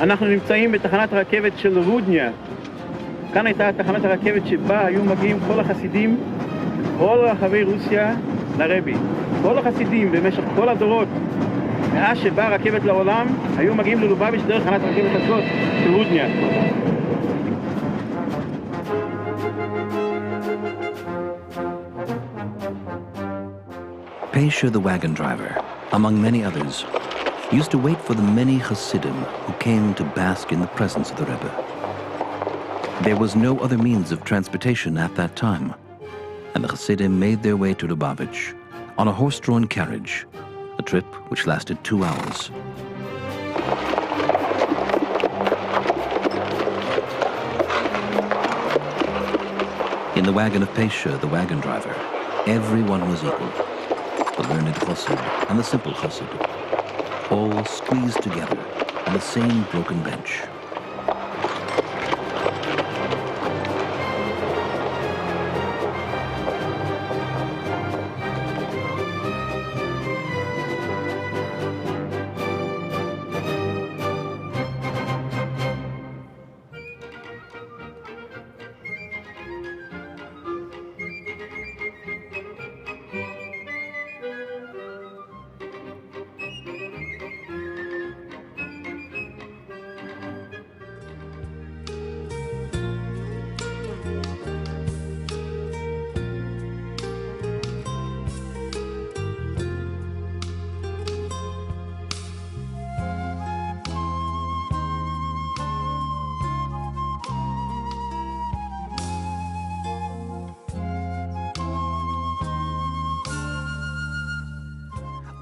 אנחנו נמצאים בתחנת הרכבת של רודניה. כאן הייתה תחנת הרכבת שבה היו מגיעים כל החסידים, כל רחבי רוסיה לרבי. כל החסידים במשך כל הדורות, מאז שבאה הרכבת לעולם, היו מגיעים ללובביץ' דרך תחנת הרכבת הזאת של רודניה. Pesha the wagon driver, among many others, used to wait for the many Hasidim who came to bask in the presence of the Rebbe. There was no other means of transportation at that time, and the Hasidim made their way to Lubavitch on a horse-drawn carriage, a trip which lasted 2 hours. In the wagon of Pesha, the wagon driver, everyone was equal. The learned Chassid and the simple Chassid, all squeezed together on the same broken bench.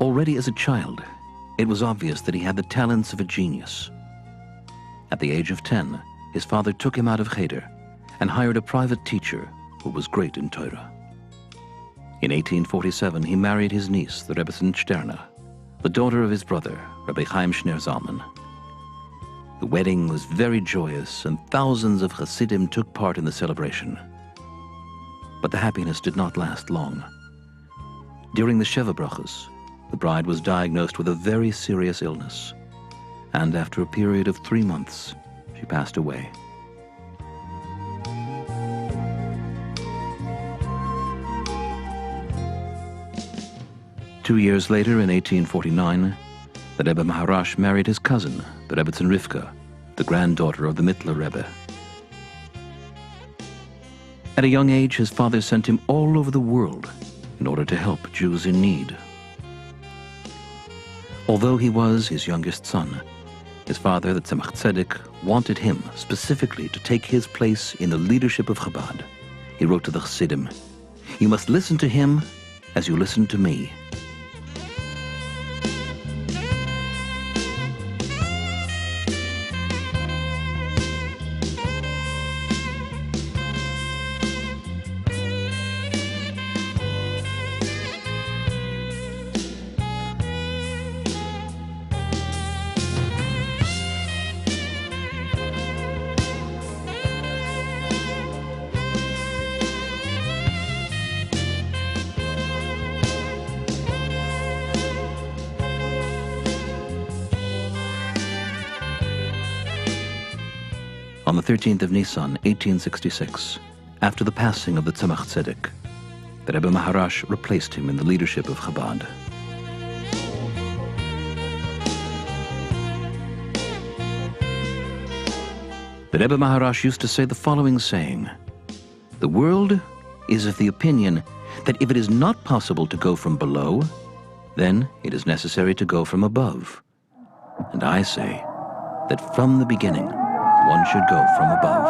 Already as a child, it was obvious that he had the talents of a genius. At the age of 10, his father took him out of Cheder and hired a private teacher who was great in Torah. In 1847, he married his niece, the Rebbetzin Sterna, the daughter of his brother, Rabbi Chaim Shner Zalman. The wedding was very joyous, and thousands of Hasidim took part in the celebration. But the happiness did not last long. During the Sheva Brachos, the bride was diagnosed with a very serious illness, and after a period of 3 months, she passed away. Two years later, in 1849, the Rebbe Maharash married his cousin, the Rebbetzin Rivka, the granddaughter of the Mittler Rebbe. At a young age, his father sent him all over the world in order to help Jews in need. Although he was his youngest son, his father, the Tzemach Tzedek, wanted him specifically to take his place in the leadership of Chabad. He wrote to the Chassidim, "You must listen to him as you listen to me." On the 13th of Nisan, 1866, after the passing of the Tzemach Tzedek, the Rebbe Maharash replaced him in the leadership of Chabad. The Rebbe Maharash used to say the following saying, "The world is of the opinion that if it is not possible to go from below, then it is necessary to go from above. And I say that from the beginning, one should go from above."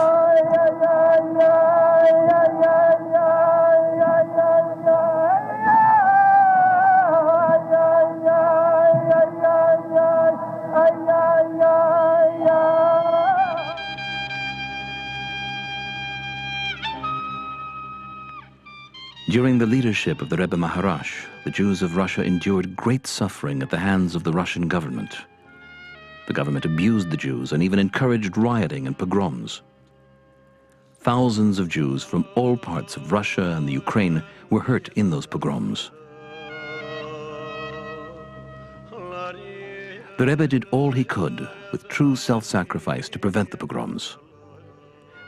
During the leadership of the Rebbe Maharash, the Jews of Russia endured great suffering at the hands of the Russian government. The government abused the Jews and even encouraged rioting and pogroms. Thousands of Jews from all parts of Russia and the Ukraine were hurt in those pogroms. The Rebbe did all he could with true self-sacrifice to prevent the pogroms.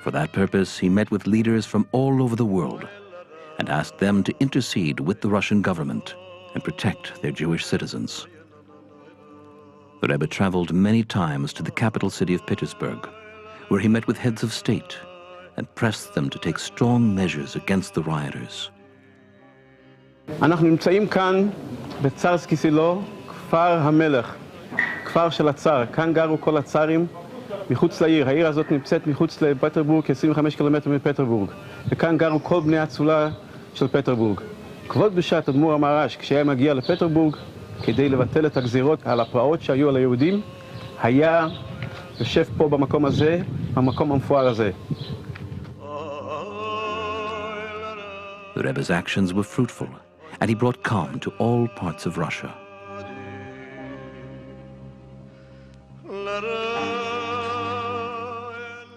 For that purpose, he met with leaders from all over the world and asked them to intercede with the Russian government and protect their Jewish citizens. The Rebbe traveled many times to the capital city of Petersburg, where he met with heads of state and pressed them to take strong measures against the rioters. אנחנו נמצאים כאן בצרסקי סילו, כפר המלך, כפר של הצאר. כאן גרו כל הצארים מחוץ לעיר. העיר הזאת נמצאת מחוץ לפטרבורג, 25 קילומטר מפטרבורג. וכאן גרו כל בני האצולה של פטרבורג. כבוד בשעת אדמו"ר המהר"ש, כשהיה מגיע לפטרבורג, כדי לבטל את הגזירות על הפרעות שהיו על היהודים, היה יושב פה במקום הזה, במקום המפואר הזה. The Rebbe's actions were fruitful, and he brought calm to all parts of Russia.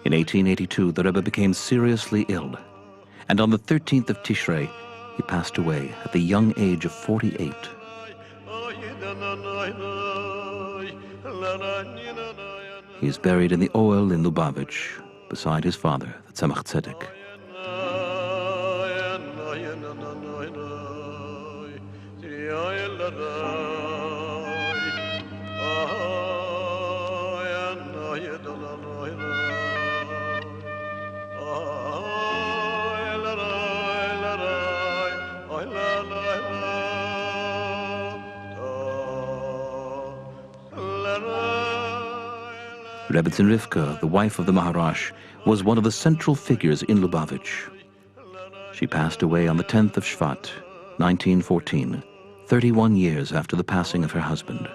In 1882, the Rebbe became seriously ill, and on the 13th of Tishrei, he passed away at the young age of 48. He is buried in the Ohel in Lubavitch, beside his father, the Tzemach Tzedek. Rebbetzin Rivka, the wife of the Maharash, was one of the central figures in Lubavitch. She passed away on the 10th of Shvat, 1914, 31 years after the passing of her husband.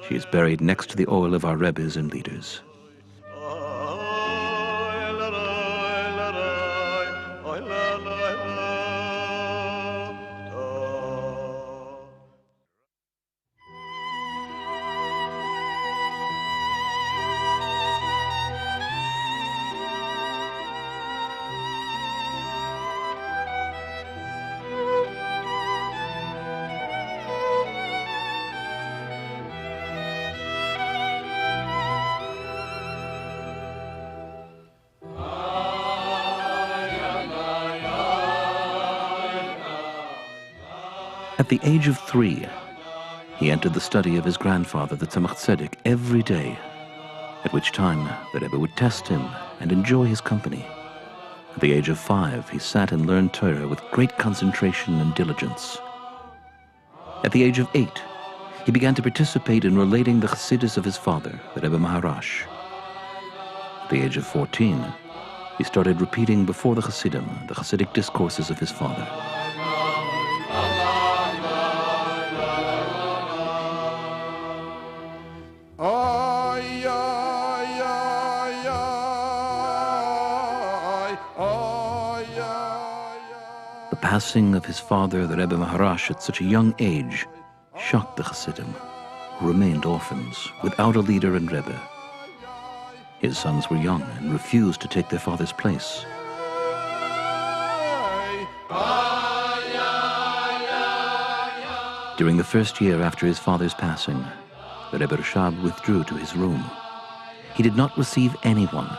She is buried next to the Ohel of our Rebbes and leaders. At the age of 3, he entered the study of his grandfather, the Tzemach Tzedek, every day, at which time the Rebbe would test him and enjoy his company. At the age of 5, he sat and learned Torah with great concentration and diligence. At the age of 8, he began to participate in relating the Chassidus of his father, the Rebbe Maharash. At the age of 14, he started repeating before the Chassidim the Chassidic discourses of his father. The passing of his father, the Rebbe Maharash, at such a young age shocked the Chassidim, who remained orphans, without a leader and Rebbe. His sons were young and refused to take their father's place. During the first year after his father's passing, the Rebbe Rashab withdrew to his room. He did not receive anyone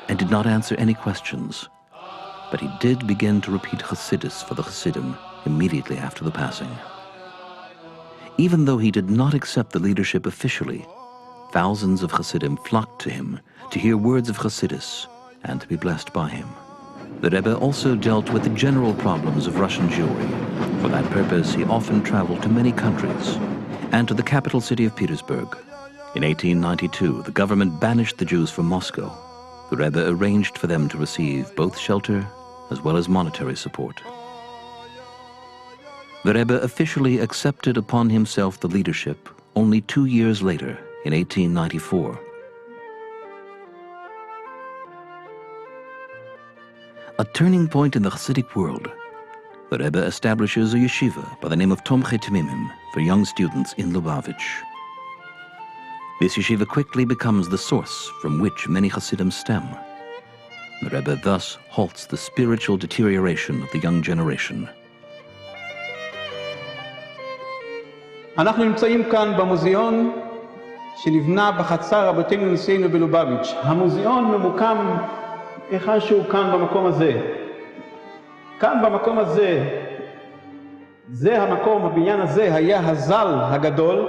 and did not answer any questions, but he did begin to repeat Chassidus for the Chassidim immediately after the passing. Even though he did not accept the leadership officially, thousands of Chassidim flocked to him to hear words of Chassidus and to be blessed by him. The Rebbe also dealt with the general problems of Russian Jewry. For that purpose, he often traveled to many countries and to the capital city of Petersburg. In 1892, the government banished the Jews from Moscow. The Rebbe arranged for them to receive both shelter as well as monetary support. The Rebbe officially accepted upon himself the leadership only 2 years later, in 1894. A turning point in the Hasidic world, the Rebbe establishes a yeshiva by the name of Tomchei Temimim for young students in Lubavitch. This yeshiva quickly becomes the source from which many Hasidim stem. The Rebbe thus halts the spiritual deterioration of the young generation. אנחנו נמצאים כאן במוזיאון שנבנה בחצר רבותינו נשיאנו בלובביץ'. המוזיאון ממוקם איכשהו כאן במקום הזה. כאן במקום הזה, זה המקום, הבניין הזה היה הזל הגדול.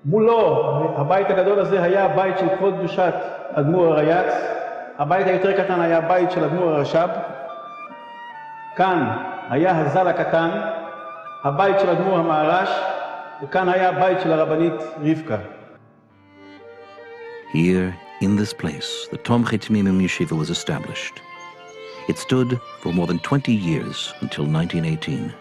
מולו, הבית הגדול הזה היה הבית של כבוד קדושת אדמו"ר הריי"צ. הבית היותר קטן היה הבית של אדמו"ר הרש"ב. כאן היה הזל הקטן, הבית של אדמו"ר המהר"ש, וכאן היה הבית של הרבנית רבקה. Here, in this place, the Tomchei Temimim Yeshiva was established. It stood for more than 20 years until 1918.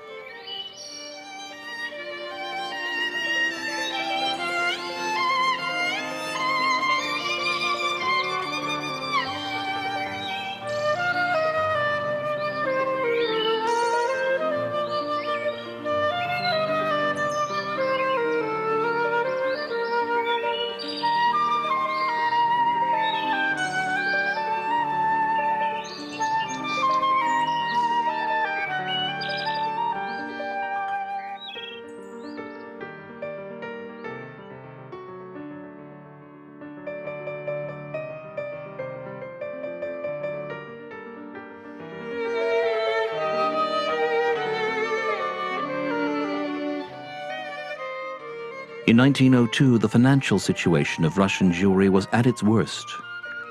In 1902, the financial situation of Russian Jewry was at its worst,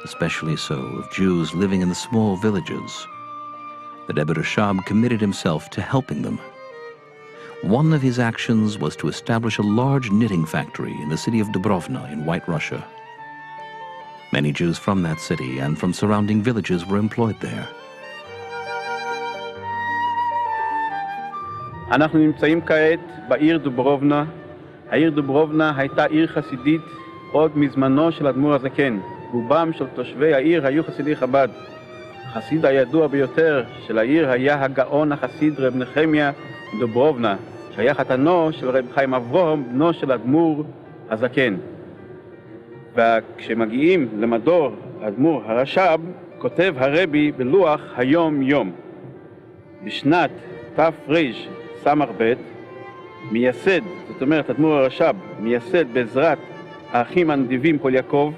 especially so of Jews living in the small villages. The Rebbe Rashab committed himself to helping them. One of his actions was to establish a large knitting factory in the city of Dubrovna in White Russia. Many Jews from that city and from surrounding villages were employed there. אנחנו נמצאים כעת בעיר דוברובנה. העיר דוברובנה הייתה עיר חסידית עוד מזמנו של אדמו"ר הזקן. רובם של תושבי העיר היו חסידי חב"ד. החסיד הידוע ביותר של העיר היה הגאון החסיד רב נחמיה דוברובנה, שהיה חתנו של רב חיים אברהם, בנו של אדמו"ר הזקן. וכשמגיעים למדור אדמו"ר הרש"ב, כותב הרבי בלוח היום יום. בשנת תרס"ב מייסד, זאת אומרת אדמו"ר הרש"ב, מייסד בעזרת האחים הנדיבים כל יעקב,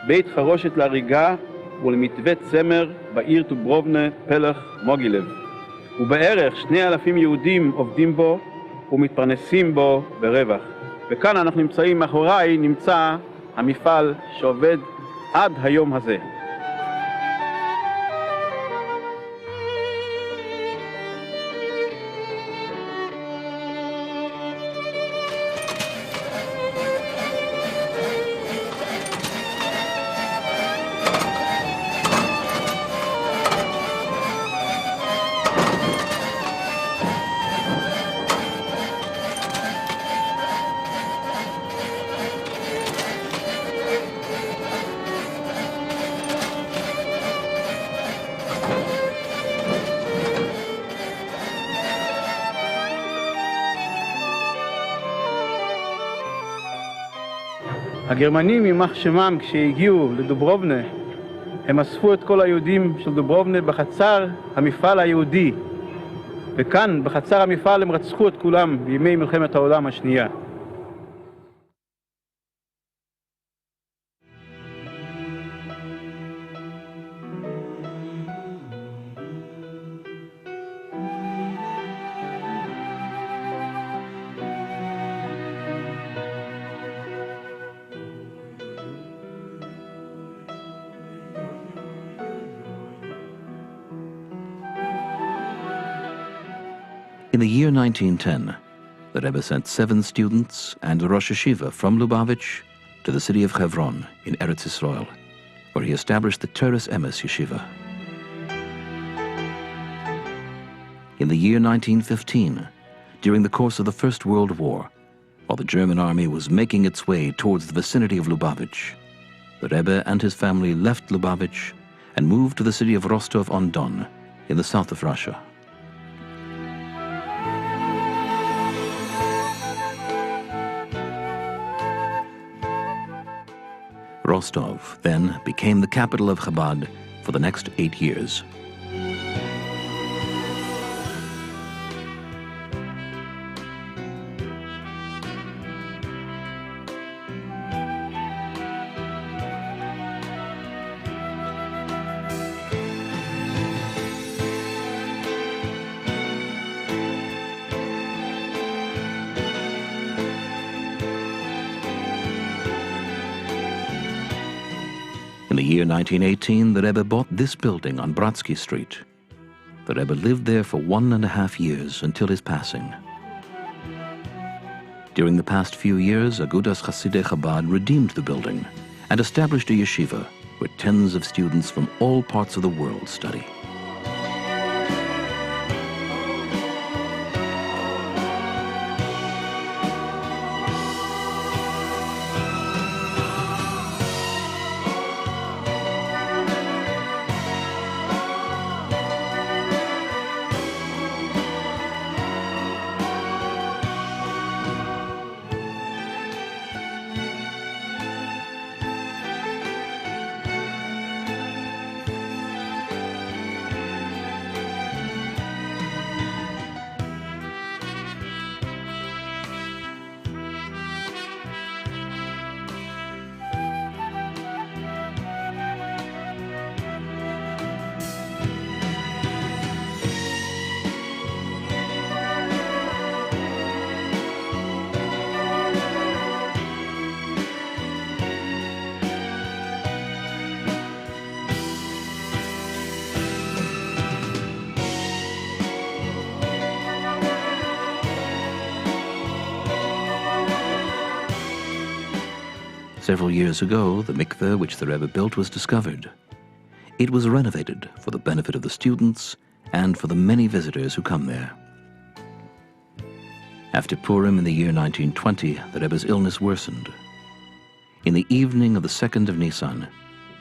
בית חרושת להריגה ולמתווה צמר בעיר דוברובנה פלח מוגילב. ובערך 2,000 יהודים עובדים בו ומתפרנסים בו ברווח. וכאן אנחנו נמצאים, מאחוריי נמצא המפעל שעובד עד היום הזה. הגרמנים יימח שמם כשהגיעו לדוברובנה, הם אספו את כל היהודים של דוברובנה בחצר המפעל היהודי, וכאן בחצר המפעל הם רצחו את כולם בימי מלחמת העולם השנייה. In the year 1910, the Rebbe sent 7 students and a Rosh Yeshiva from Lubavitch to the city of Hebron in Eretz Yisrael, where he established the Teres Emes Yeshiva. In the year 1915, during the course of the First World War, while the German army was making its way towards the vicinity of Lubavitch, the Rebbe and his family left Lubavitch and moved to the city of Rostov-on-Don in the south of Russia. Rostov then became the capital of Chabad for the next 8 years. In the year 1918, the Rebbe bought this building on Brodsky Street. The Rebbe lived there for 1.5 years until his passing. During the past few years, Agudas Chasidei Chabad redeemed the building and established a yeshiva where tens of students from all parts of the world study. Several years ago, the mikveh which the Rebbe built was discovered. It was renovated for the benefit of the students and for the many visitors who come there. After Purim in the year 1920, the Rebbe's illness worsened. In the evening of the 2nd of Nisan,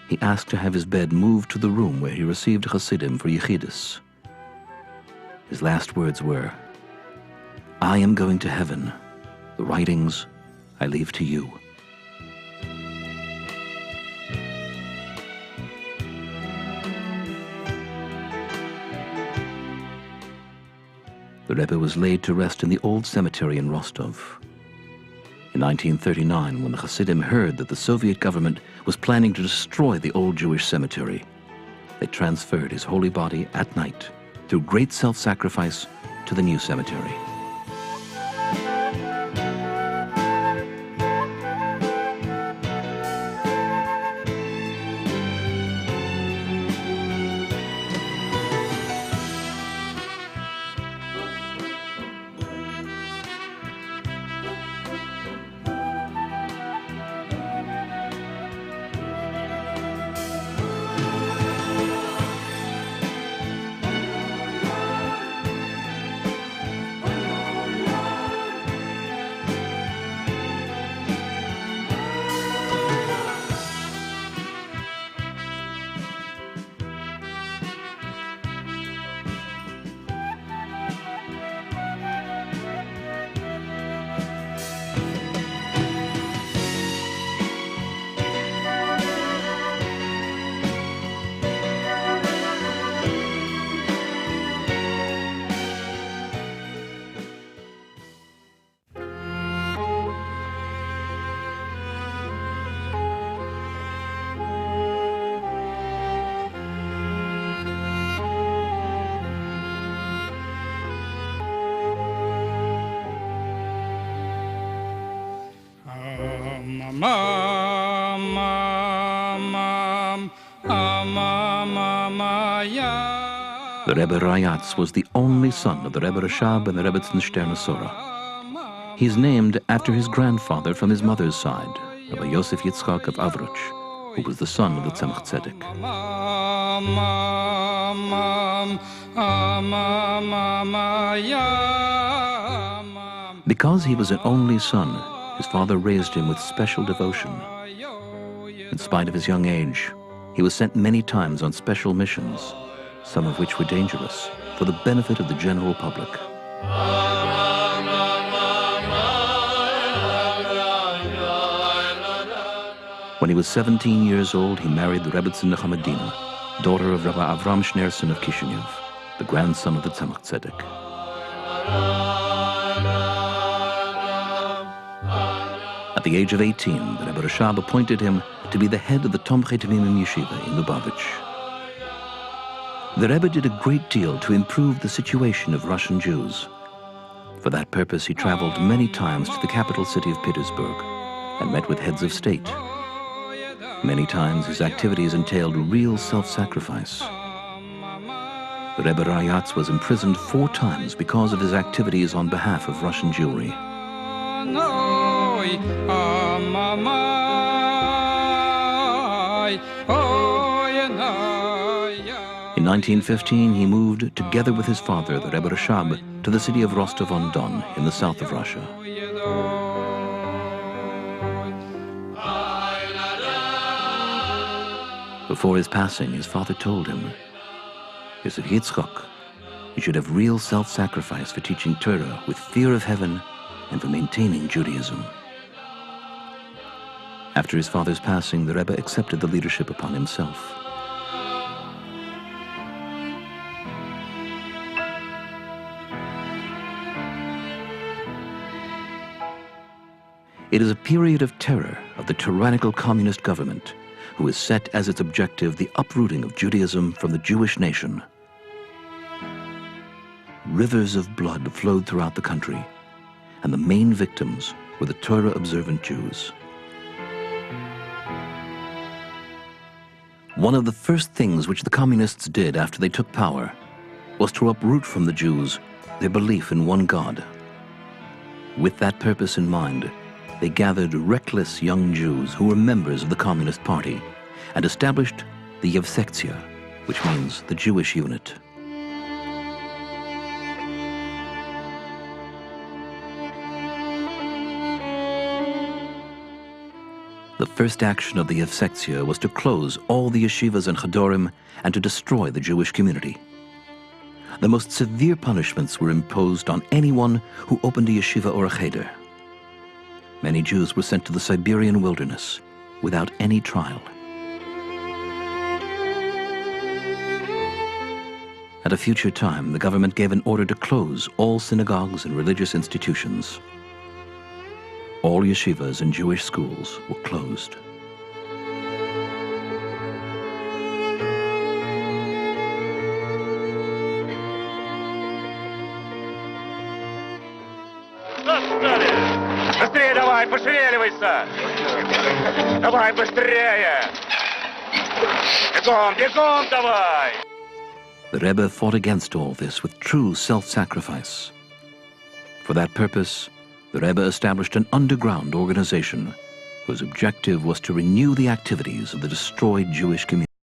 he asked to have his bed moved to the room where he received Hasidim for Yechidus. His last words were, "I am going to heaven. The writings I leave to you." The Rebbe was laid to rest in the old cemetery in Rostov. In 1939, when the Hasidim heard that the Soviet government was planning to destroy the old Jewish cemetery, they transferred his holy body at night, through great self-sacrifice, to the new cemetery. The Rebbe Rayatz was the only son of the Rebbe Rashab and the Rebbetzin Sterne Sora. He is named after his grandfather from his mother's side, Rabbi Yosef Yitzchak of Avroch, who was the son of the Tzemach Tzedek. Because he was an only son, his father raised him with special devotion. In spite of his young age, he was sent many times on special missions, some of which were dangerous, for the benefit of the general public. When he was 17 years old, he married the Rebbetzin Nechamadina, daughter of Rabbi Avram Schneerson of Kishinev, the grandson of the Tzemach Tzedek. At the age of 18, the Rebbe Rashab appointed him to be the head of the Tomchei Temimim Yeshiva in Lubavitch. The Rebbe did a great deal to improve the situation of Russian Jews. For that purpose, he traveled many times to the capital city of Petersburg and met with heads of state. Many times his activities entailed real self-sacrifice. The Rebbe Rayatz was imprisoned 4 times because of his activities on behalf of Russian Jewry. In 1915, he moved, together with his father, the Rebbe Rashab, to the city of Rostov-on-Don in the south of Russia. Before his passing, his father told him, "Yosef Yitzchok, you should have real self-sacrifice for teaching Torah with fear of heaven and for maintaining Judaism." After his father's passing, the Rebbe accepted the leadership upon himself. It is a period of terror of the tyrannical communist government, who has set as its objective the uprooting of Judaism from the Jewish nation. Rivers of blood flowed throughout the country, and the main victims were the Torah-observant Jews. One of the first things which the communists did after they took power was to uproot from the Jews their belief in one God. With that purpose in mind, they gathered reckless young Jews who were members of the Communist Party and established the Yevsektia, which means the Jewish unit. The first action of the Yevsektia was to close all the yeshivas and chadorim and to destroy the Jewish community. The most severe punishments were imposed on anyone who opened a yeshiva or a cheder. Many Jews were sent to the Siberian wilderness without any trial. At a future time, the government gave an order to close all synagogues and religious institutions. All yeshivas and Jewish schools were closed. Быстрее давай, пошевеливайся! Давай быстрее! Бегом, бегом давай! The Rebbe fought against all this with true self-sacrifice. For that purpose, the Rebbe established an underground organization whose objective was to renew the activities of the destroyed Jewish community.